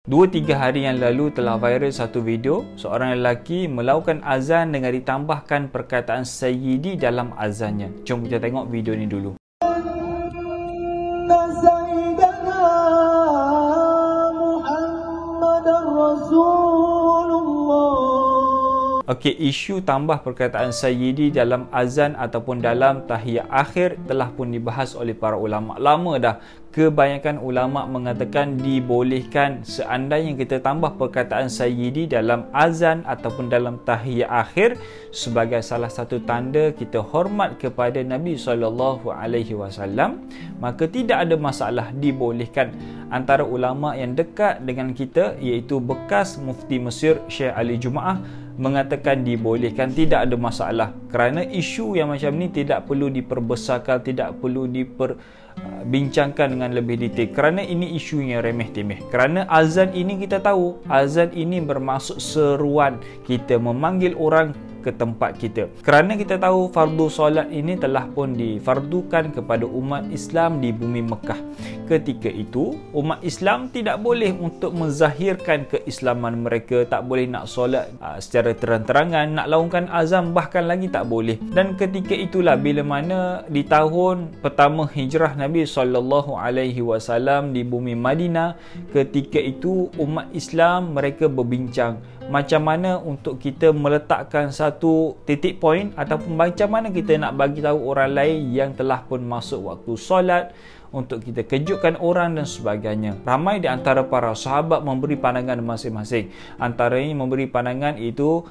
2-3 hari yang lalu telah viral satu video seorang lelaki melakukan azan dengan ditambahkan perkataan Sayyidi dalam azannya. Jom kita tengok video ni dulu. Okey, isu tambah perkataan Sayyidi dalam azan ataupun dalam tahiyat akhir telah pun dibahas oleh para ulama. Lama dah kebanyakan ulama mengatakan dibolehkan seandainya kita tambah perkataan Sayyidi dalam azan ataupun dalam tahiyat akhir sebagai salah satu tanda kita hormat kepada Nabi SAW, maka tidak ada masalah, dibolehkan. Antara ulama yang dekat dengan kita iaitu bekas Mufti Mesir Syekh Ali Jumaah mengatakan dibolehkan, tidak ada masalah, kerana isu yang macam ni tidak perlu diperbesarkan, tidak perlu diperbincangkan dengan lebih detail, kerana ini isu yang remeh-temeh. Kerana azan ini kita tahu, azan ini bermaksud seruan, kita memanggil orang ke tempat kita. Kerana kita tahu fardu solat ini telah pun difardukan kepada umat Islam di bumi Mekah. Ketika itu, umat Islam tidak boleh untuk menzahirkan keislaman mereka, tak boleh nak solat secara terang-terangan, nak laungkan azan bahkan lagi tak boleh. Dan ketika itulah bila mana di tahun pertama hijrah Nabi SAW di bumi Madinah, ketika itu umat Islam mereka berbincang macam mana untuk kita meletakkan satu titik point ataupun macam mana kita nak bagi tahu orang lain yang telah pun masuk waktu solat, untuk kita kejutkan orang dan sebagainya. Ramai di antara para sahabat memberi pandangan masing-masing. Antaranya memberi pandangan itu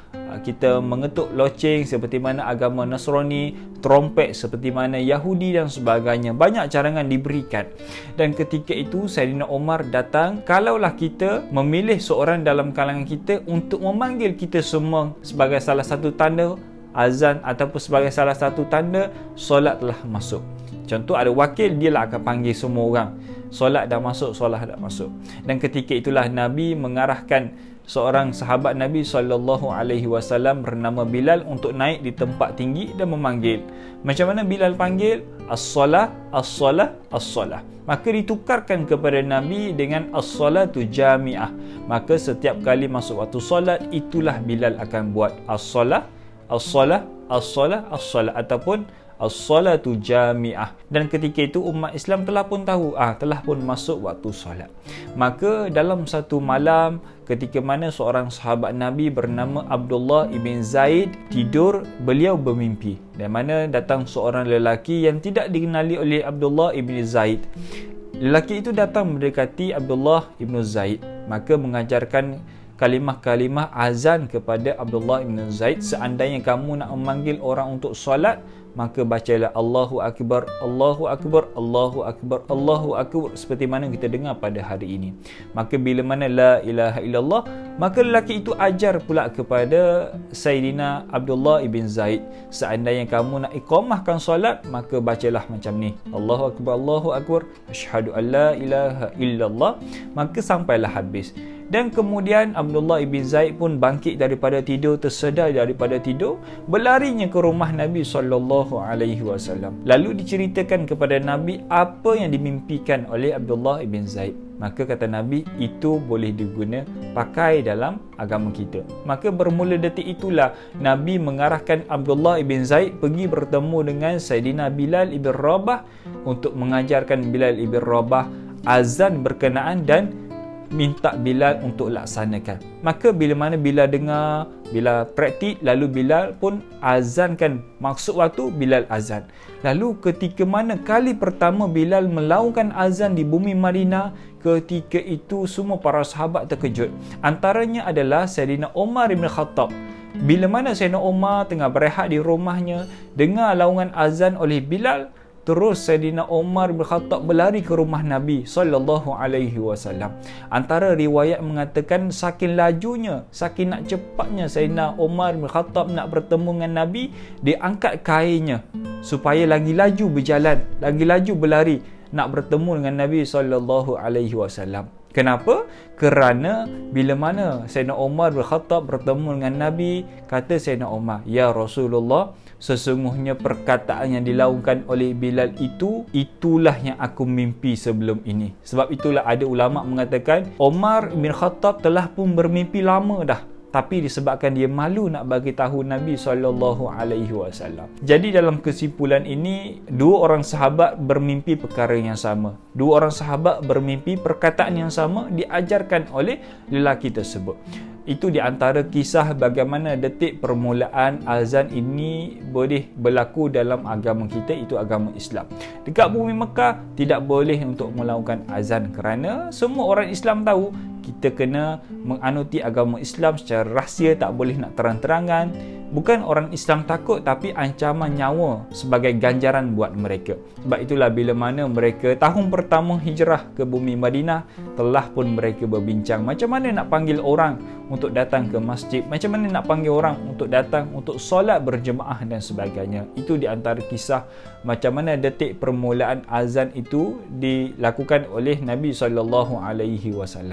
kita mengetuk loceng seperti mana agama Nasrani, trompet seperti mana Yahudi dan sebagainya. Banyak carangan diberikan. Dan ketika itu Saidina Umar datang, kalaulah kita memilih seorang dalam kalangan kita untuk memanggil kita semua sebagai salah satu tanda azan ataupun sebagai salah satu tanda solat telah masuk. Contoh ada wakil, dia lah akan panggil semua orang. Solat dah masuk, solat dah masuk. Dan ketika itulah Nabi mengarahkan seorang sahabat Nabi SAW bernama Bilal untuk naik di tempat tinggi dan memanggil. Macam mana Bilal panggil? As-salah, as-salah, as-salah. Maka ditukarkan kepada Nabi dengan as-salatu jami'ah. Maka setiap kali masuk waktu solat, itulah Bilal akan buat as-salah, as-salah, as-salah, as-salah ataupun as-salatu jami'ah. Dan ketika itu umat Islam telah pun tahu, telah pun masuk waktu solat. Maka dalam satu malam ketika mana seorang sahabat Nabi bernama Abdullah ibn Zaid tidur, beliau bermimpi. Dan mana datang seorang lelaki yang tidak dikenali oleh Abdullah ibn Zaid. Lelaki itu datang mendekati Abdullah ibn Zaid, maka mengajarkan kalimah-kalimah azan kepada Abdullah ibn Zaid. Seandainya kamu nak memanggil orang untuk solat, maka bacalah Allahu Akbar, Allahu Akbar, Allahu Akbar, Allahu Akbar, seperti mana kita dengar pada hari ini. Maka bila mana la ilaha illallah, maka lelaki itu ajar pula kepada Sayyidina Abdullah ibn Zaid, seandainya kamu nak iqamahkan solat, maka bacalah macam ni, Allahu Akbar, Allahu Akbar, asyhadu an la ilaha illallah, maka sampailah habis. Dan kemudian Abdullah ibn Zaid pun bangkit daripada tidur, tersedar daripada tidur, berlarinya ke rumah Nabi SAW. Lalu diceritakan kepada Nabi apa yang dimimpikan oleh Abdullah ibn Zaid. Maka kata Nabi, itu boleh diguna pakai dalam agama kita. Maka bermula detik itulah Nabi mengarahkan Abdullah ibn Zaid pergi bertemu dengan Sayyidina Bilal ibn Rabah untuk mengajarkan Bilal ibn Rabah azan berkenaan dan minta Bilal untuk laksanakan. Maka bila mana Bilal dengar, Bilal praktik, lalu Bilal pun azankan. Maksud waktu Bilal azan. Lalu ketika mana kali pertama Bilal melakukan azan di bumi Madinah, ketika itu semua para sahabat terkejut. Antaranya adalah Sayyidina Umar bin Khattab. Bila mana Sayyidina Umar tengah berehat di rumahnya, dengar laungan azan oleh Bilal, terus Sayyidina Umar bin Khattab berlari ke rumah Nabi SAW. Antara riwayat mengatakan saking lajunya, saking nak cepatnya Sayyidina Umar bin Khattab nak bertemu dengan Nabi, dia angkat kainnya supaya lagi laju berjalan, lagi laju berlari nak bertemu dengan Nabi SAW. Kenapa? Kerana bila mana Sayyidina Umar bin Khattab bertemu dengan Nabi, kata Sayyidina Umar, "Ya Rasulullah, sesungguhnya perkataan yang dilakukan oleh Bilal itulah yang aku mimpi sebelum ini." Sebab itulah ada ulama mengatakan Umar bin Khattab telah pun bermimpi lama dah, tapi disebabkan dia malu nak bagi tahu Nabi SAW. Jadi dalam kesimpulan ini, dua orang sahabat bermimpi perkara yang sama. Dua orang sahabat bermimpi perkataan yang sama diajarkan oleh lelaki tersebut. Itu di antara kisah bagaimana detik permulaan azan ini boleh berlaku dalam agama kita, itu agama Islam. Dekat bumi Mekah tidak boleh untuk melakukan azan kerana semua orang Islam tahu kita kena menganuti agama Islam secara rahsia, tak boleh nak terang-terangan. Bukan orang Islam takut, tapi ancaman nyawa sebagai ganjaran buat mereka. Sebab itulah bila mana mereka tahun pertama hijrah ke bumi Madinah, telah pun mereka berbincang macam mana nak panggil orang untuk datang ke masjid, macam mana nak panggil orang untuk datang untuk solat berjemaah dan sebagainya. Itu di antara kisah macam mana detik permulaan azan itu dilakukan oleh Nabi SAW.